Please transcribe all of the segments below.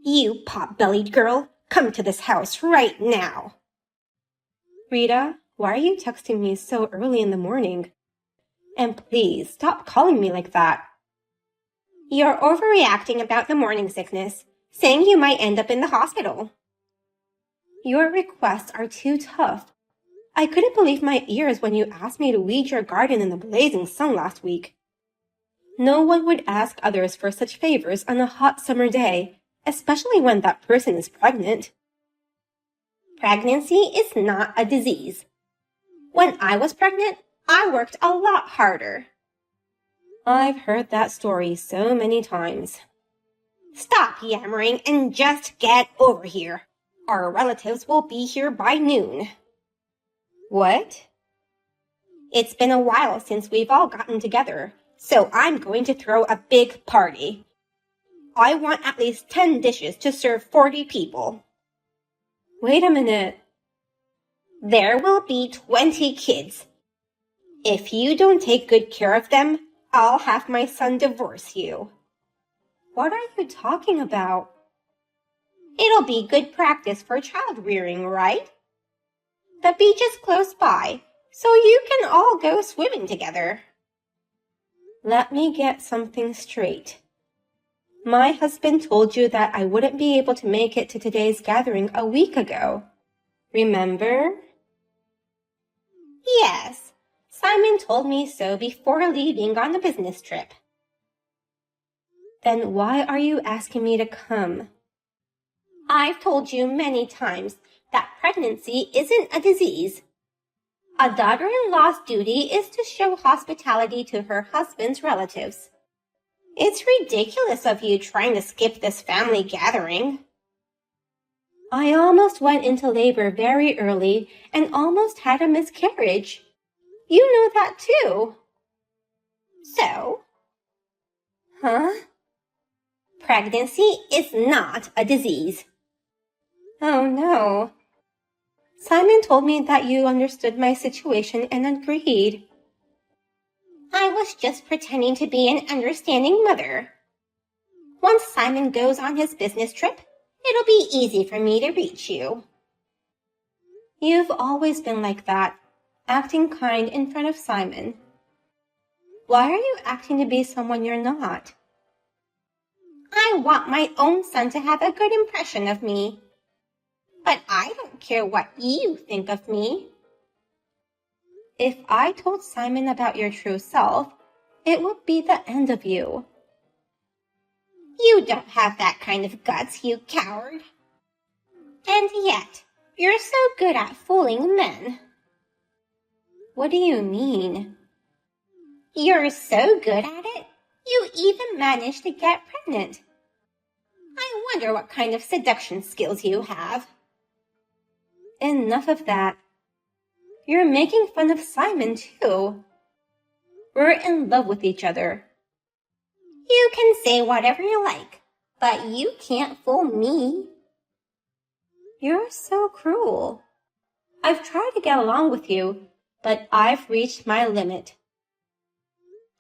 You pot-bellied girl, come to this house right now. Rita, why are you texting me so early in the morning? And please, stop calling me like that. You're overreacting about the morning sickness, saying you might end up in the hospital. Your requests are too tough. I couldn't believe my ears when you asked me to weed your garden in the blazing sun last week. No one would ask others for such favors on a hot summer day, especially when that person is pregnant. Pregnancy is not a disease. When I was pregnant, I worked a lot harder. I've heard that story so many times. Stop yammering and just get over here. Our relatives will be here by noon. What? It's been a while since we've all gotten together, so I'm going to throw a big party. I want at least 10 dishes to serve 40 people. Wait a minute. There will be 20 kids. If you don't take good care of them, I'll have my son divorce you. What are you talking about? It'll be good practice for child rearing, right? The beach is close by, so you can all go swimming together. Let me get something straight. My husband told you that I wouldn't be able to make it to today's gathering a week ago. Remember? Yes, Simon told me so before leaving on a business trip. Then why are you asking me to come? I've told you many times that pregnancy isn't a disease. A daughter-in-law's duty is to show hospitality to her husband's relatives. It's ridiculous of you trying to skip this family gathering. I almost went into labor very early and almost had a miscarriage. You know that too. So? Huh? Pregnancy is not a disease. Oh no. Simon told me that you understood my situation and agreed. I was just pretending to be an understanding mother. Once Simon goes on his business trip, it'll be easy for me to reach you. You've always been like that, acting kind in front of Simon. Why are you acting to be someone you're not? I want my own son to have a good impression of me. But I don't care what you think of me. If I told Simon about your true self, it would be the end of you. You don't have that kind of guts, you coward. And yet, you're so good at fooling men. What do you mean? You're so good at it, you even managed to get pregnant. I wonder what kind of seduction skills you have. Enough of that. You're making fun of Simon, too. We're in love with each other. You can say whatever you like, but you can't fool me. You're so cruel. I've tried to get along with you, but I've reached my limit.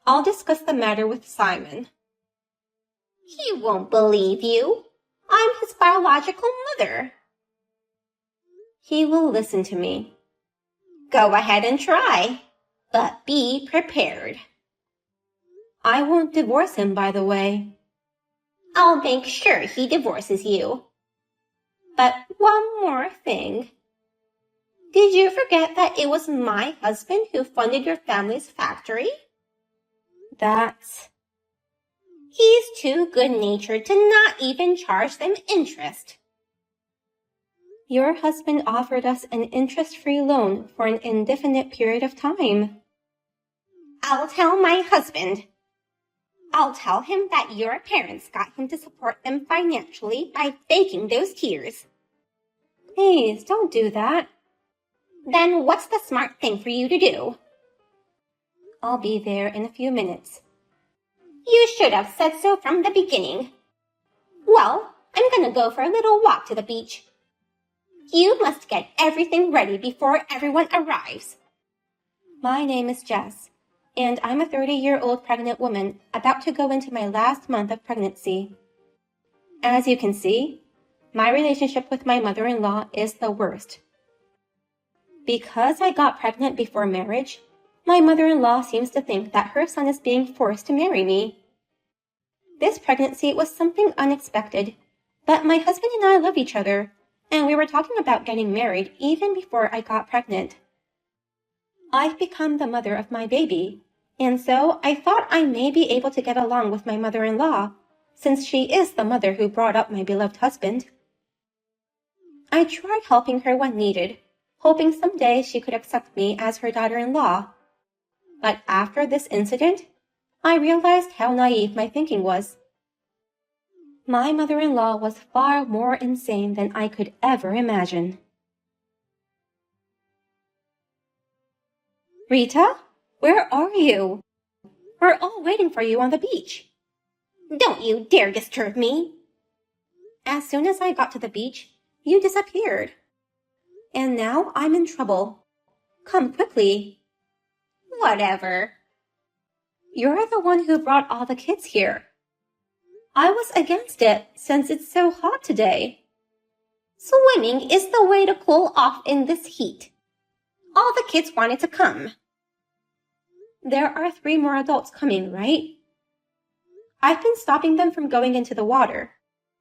I'll discuss the matter with Simon. He won't believe you. I'm his biological mother. He will listen to me. Go ahead and try, but be prepared. I won't divorce him, by the way. I'll make sure he divorces you. But one more thing. Did you forget that it was my husband who funded your family's factory? He's too good-natured to not even charge them interest. Your husband offered us an interest-free loan for an indefinite period of time. I'll tell my husband. I'll tell him that your parents got him to support them financially by faking those tears. Please, don't do that. Then what's the smart thing for you to do? I'll be there in a few minutes. You should have said so from the beginning. Well, I'm gonna go for a little walk to the beach. You must get everything ready before everyone arrives. My name is Jess, and I'm a 30-year-old pregnant woman about to go into my last month of pregnancy. As you can see, my relationship with my mother-in-law is the worst. Because I got pregnant before marriage, my mother-in-law seems to think that her son is being forced to marry me. This pregnancy was something unexpected, but my husband and I love each other, and we were talking about getting married even before I got pregnant. I've become the mother of my baby, and so I thought I may be able to get along with my mother-in-law, since she is the mother who brought up my beloved husband. I tried helping her when needed, hoping someday she could accept me as her daughter-in-law. But after this incident, I realized how naive my thinking was. My mother-in-law was far more insane than I could ever imagine. Rita, where are you? We're all waiting for you on the beach. Don't you dare disturb me. As soon as I got to the beach, you disappeared. And now I'm in trouble. Come quickly. Whatever. You're the one who brought all the kids here. I was against it since it's so hot today. Swimming is the way to cool off in this heat. All the kids wanted to come. There are 3 more adults coming, right? I've been stopping them from going into the water,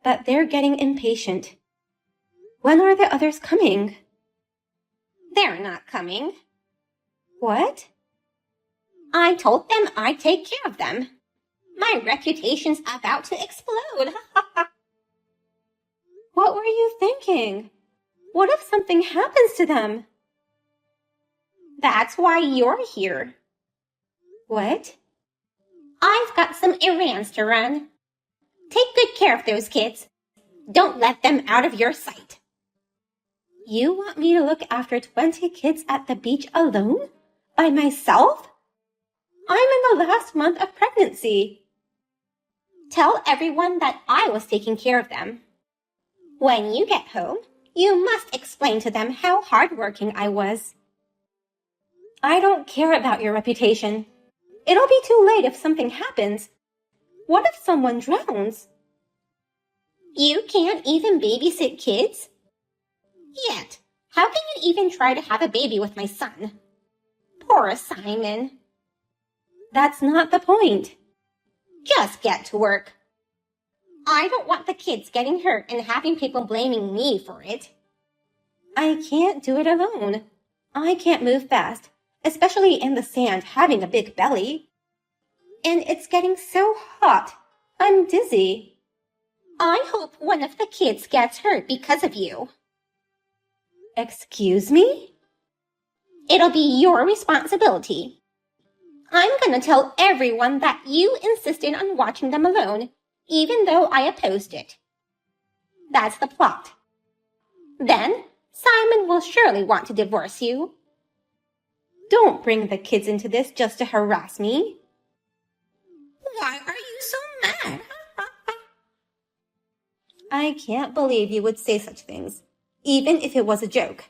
but they're getting impatient. When are the others coming? They're not coming. What? I told them I'd take care of them. My reputation's about to explode. What were you thinking? What if something happens to them? That's why you're here. What? I've got some errands to run. Take good care of those kids. Don't let them out of your sight. You want me to look after 20 kids at the beach alone? By myself? I'm in the last month of pregnancy. Tell everyone that I was taking care of them. When you get home, you must explain to them how hardworking I was. I don't care about your reputation. It'll be too late if something happens. What if someone drowns? You can't even babysit kids? Yet, how can you even try to have a baby with my son? Poor Simon. That's not the point. Just get to work. I don't want the kids getting hurt and having people blaming me for it. I can't do it alone. I can't move fast, especially in the sand having a big belly. And it's getting so hot. I'm dizzy. I hope one of the kids gets hurt because of you. Excuse me? It'll be your responsibility. I'm gonna tell everyone that you insisted on watching them alone, even though I opposed it. That's the plot. Then, Simon will surely want to divorce you. Don't bring the kids into this just to harass me. Why are you so mad? I can't believe you would say such things, even if it was a joke.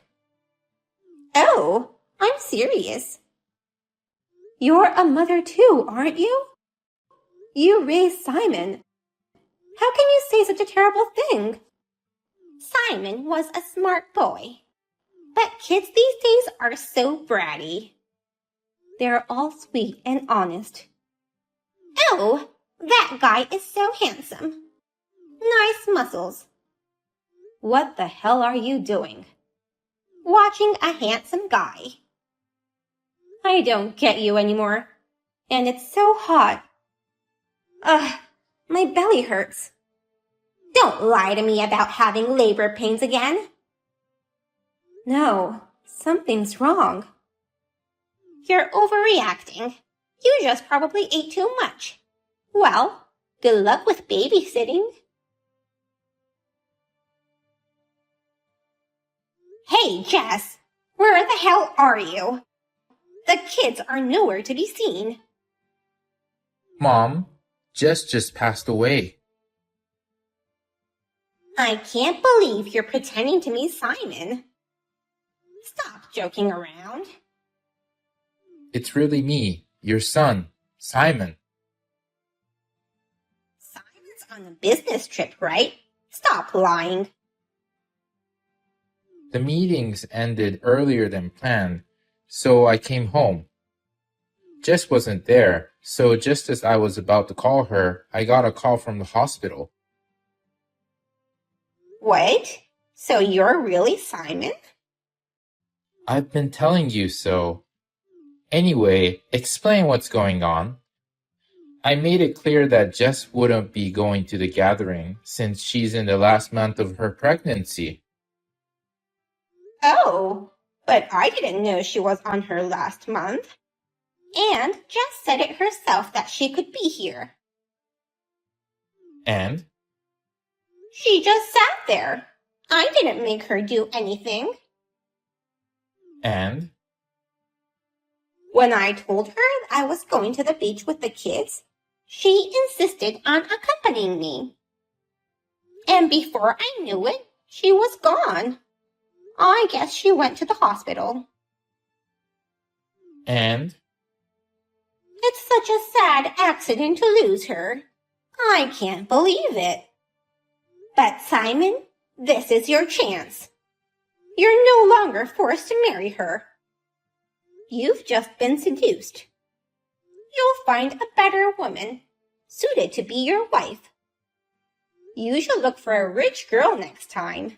Oh, I'm serious. You're a mother too, aren't you? You raised Simon. How can you say such a terrible thing? Simon was a smart boy. But kids these days are so bratty. They're all sweet and honest. Oh, that guy is so handsome. Nice muscles. What the hell are you doing? Watching a handsome guy. I don't get you anymore. And it's so hot. Ugh, my belly hurts. Don't lie to me about having labor pains again. No, something's wrong. You're overreacting. You just probably ate too much. Well, good luck with babysitting. Hey, Jess, where the hell are you? The kids are nowhere to be seen. Mom, Jess just passed away. I can't believe you're pretending to be Simon. Stop joking around. It's really me, your son, Simon. Simon's on a business trip, right? Stop lying. The meetings ended earlier than planned, so I came home. Jess wasn't there, so just as I was about to call her, I got a call from the hospital. Wait, so you're really Simon? I've been telling you so. Anyway, explain what's going on. I made it clear that Jess wouldn't be going to the gathering since she's in the last month of her pregnancy. Oh, but I didn't know she was on her last month. And Jess said it herself that she could be here. And? She just sat there. I didn't make her do anything. And? When I told her I was going to the beach with the kids, she insisted on accompanying me. And before I knew it, she was gone. I guess she went to the hospital. And? It's such a sad accident to lose her. I can't believe it. But Simon, this is your chance. You're no longer forced to marry her. You've just been seduced. You'll find a better woman, suited to be your wife. You should look for a rich girl next time.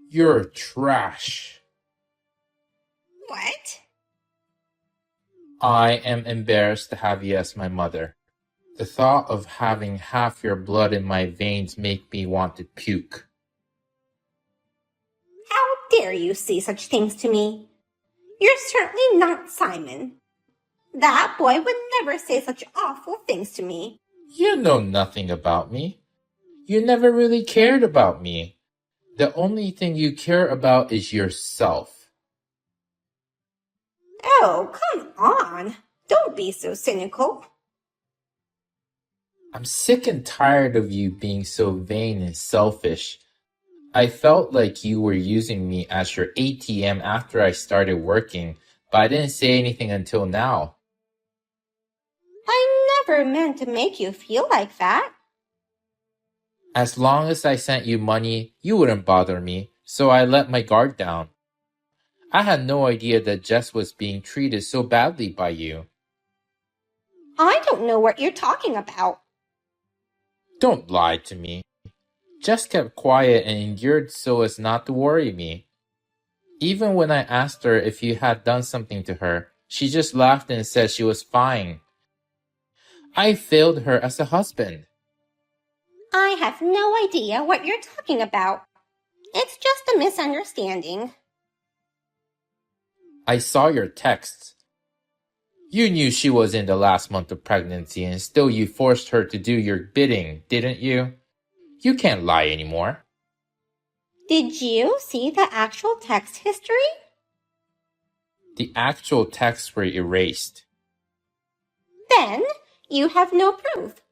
You're trash. What? I am embarrassed to have you as my mother. The thought of having half your blood in my veins make me want to puke. How dare you say such things to me? You're certainly not Simon. That boy would never say such awful things to me. You know nothing about me. You never really cared about me. The only thing you care about is yourself. Oh, come on. Don't be so cynical. I'm sick and tired of you being so vain and selfish. I felt like you were using me as your ATM after I started working, but I didn't say anything until now. I never meant to make you feel like that. As long as I sent you money, you wouldn't bother me, so I let my guard down. I had no idea that Jess was being treated so badly by you. I don't know what you're talking about. Don't lie to me. Jess kept quiet and endured so as not to worry me. Even when I asked her if you had done something to her, she just laughed and said she was fine. I failed her as a husband. I have no idea what you're talking about. It's just a misunderstanding. I saw your texts. You knew she was in the last month of pregnancy and still you forced her to do your bidding, didn't you? You can't lie anymore. Did you see the actual text history? The actual texts were erased. Then you have no proof.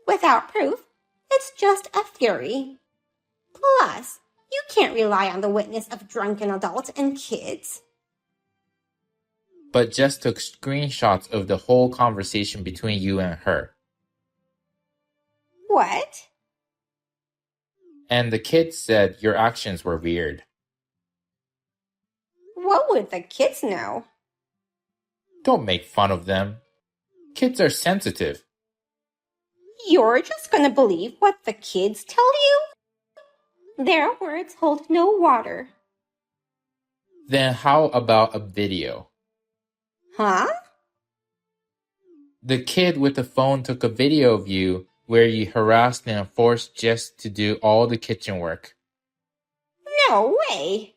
Without proof, it's just a theory. Plus, you can't rely on the witness of drunken adults and kids. But Jess took screenshots of the whole conversation between you and her. What? And the kids said your actions were weird. What would the kids know? Don't make fun of them. Kids are sensitive. You're just gonna believe what the kids tell you? Their words hold no water. Then how about a video? Huh? The kid with the phone took a video of you where you harassed and forced Jess to do all the kitchen work. No way.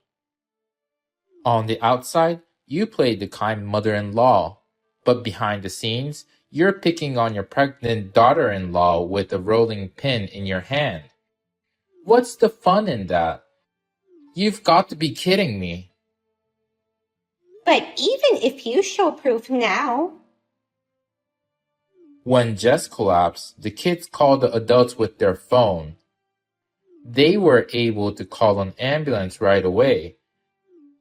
On the outside, you played the kind mother-in-law, but behind the scenes, you're picking on your pregnant daughter-in-law with a rolling pin in your hand. What's the fun in that? You've got to be kidding me. But even if you show proof now... When Jess collapsed, the kids called the adults with their phone. They were able to call an ambulance right away.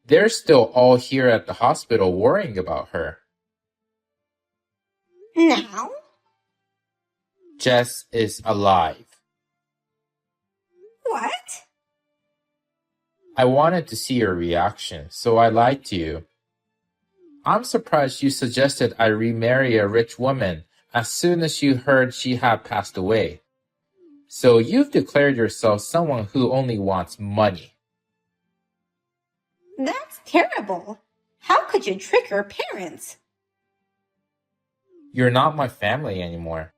They're still all here at the hospital worrying about her. Now? Jess is alive. I wanted to see your reaction, so I lied to you. I'm surprised you suggested I remarry a rich woman as soon as you heard she had passed away. So you've declared yourself someone who only wants money. That's terrible. How could you trick your parents? You're not my family anymore.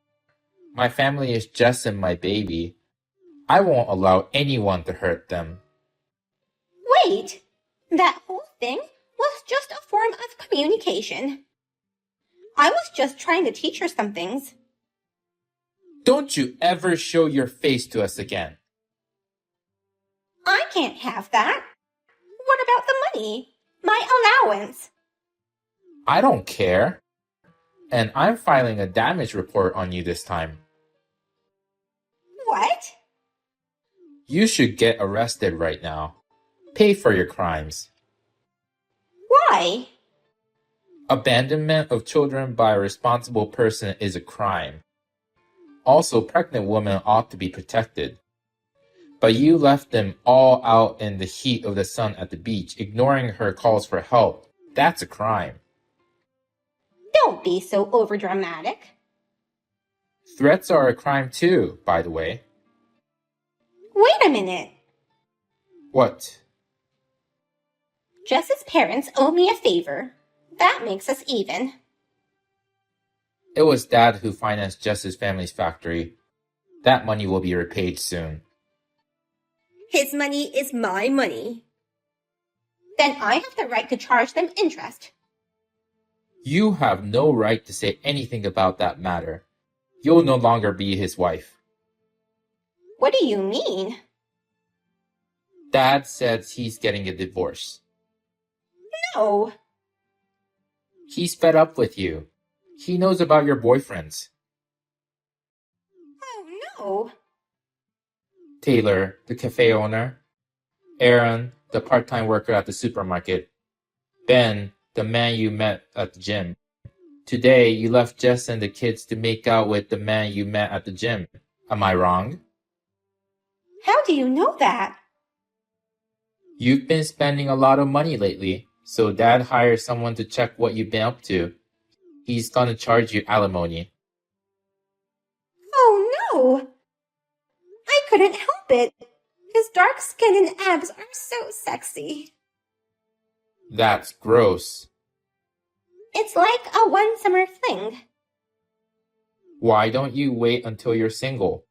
My family is Jess and my baby. I won't allow anyone to hurt them. Wait, that whole thing was just a form of communication. I was just trying to teach her some things. Don't you ever show your face to us again. I can't have that. What about the money? My allowance? I don't care. And I'm filing a damage report on you this time. What? You should get arrested right now. Pay for your crimes. Why? Abandonment of children by a responsible person is a crime. Also, pregnant women ought to be protected. But you left them all out in the heat of the sun at the beach, ignoring her calls for help. That's a crime. Don't be so overdramatic. Threats are a crime too, by the way. Wait a minute. What? Jess's parents owe me a favor. That makes us even. It was Dad who financed Jess's family's factory. That money will be repaid soon. His money is my money. Then I have the right to charge them interest. You have no right to say anything about that matter. You'll no longer be his wife. What do you mean? Dad says he's getting a divorce. No. He's fed up with you. He knows about your boyfriends. Oh, no. Taylor, the cafe owner. Aaron, the part-time worker at the supermarket. Ben, the man you met at the gym. Today, you left Jess and the kids to make out with the man you met at the gym. Am I wrong? How do you know that? You've been spending a lot of money lately, so Dad hired someone to check what you've been up to. He's gonna charge you alimony. Oh, no. I couldn't help it. His dark skin and abs are so sexy. That's gross. It's like a one summer fling. Why don't you wait until you're single?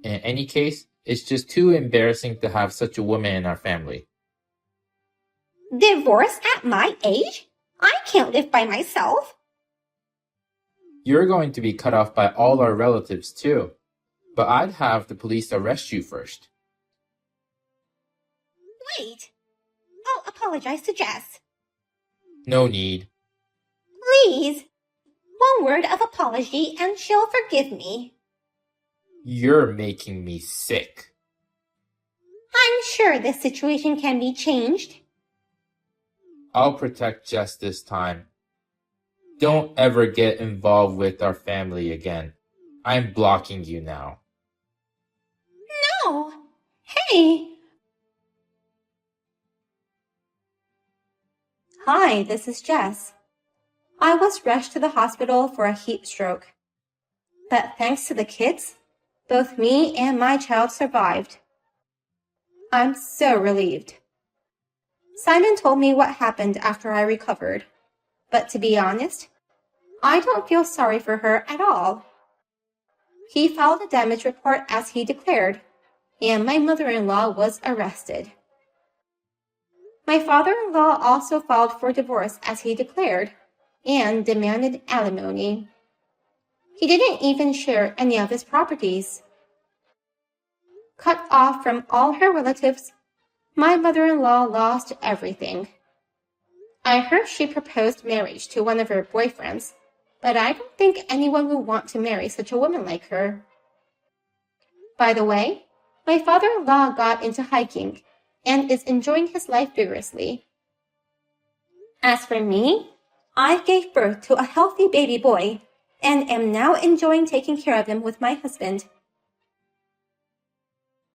In any case, it's just too embarrassing to have such a woman in our family. Divorce at my age? I can't live by myself. You're going to be cut off by all our relatives too. But I'd have the police arrest you first. Wait. I'll apologize to Jess. No need. Please. One word of apology and she'll forgive me. You're making me sick. I'm sure this situation can be changed. I'll protect Jess this time. Don't ever get involved with our family again. I'm blocking you now. No. Hey. Hi, this is Jess. I was rushed to the hospital for a heat stroke. But thanks to the kids, both me and my child survived. I'm so relieved. Simon told me what happened after I recovered. But to be honest, I don't feel sorry for her at all. He filed a damage report as he declared, and my mother-in-law was arrested. My father-in-law also filed for divorce as he declared, and demanded alimony. He didn't even share any of his properties. Cut off from all her relatives, my mother-in-law lost everything. I heard she proposed marriage to one of her boyfriends, but I don't think anyone would want to marry such a woman like her. By the way, my father-in-law got into hiking and is enjoying his life vigorously. As for me, I gave birth to a healthy baby boy and am now enjoying taking care of him with my husband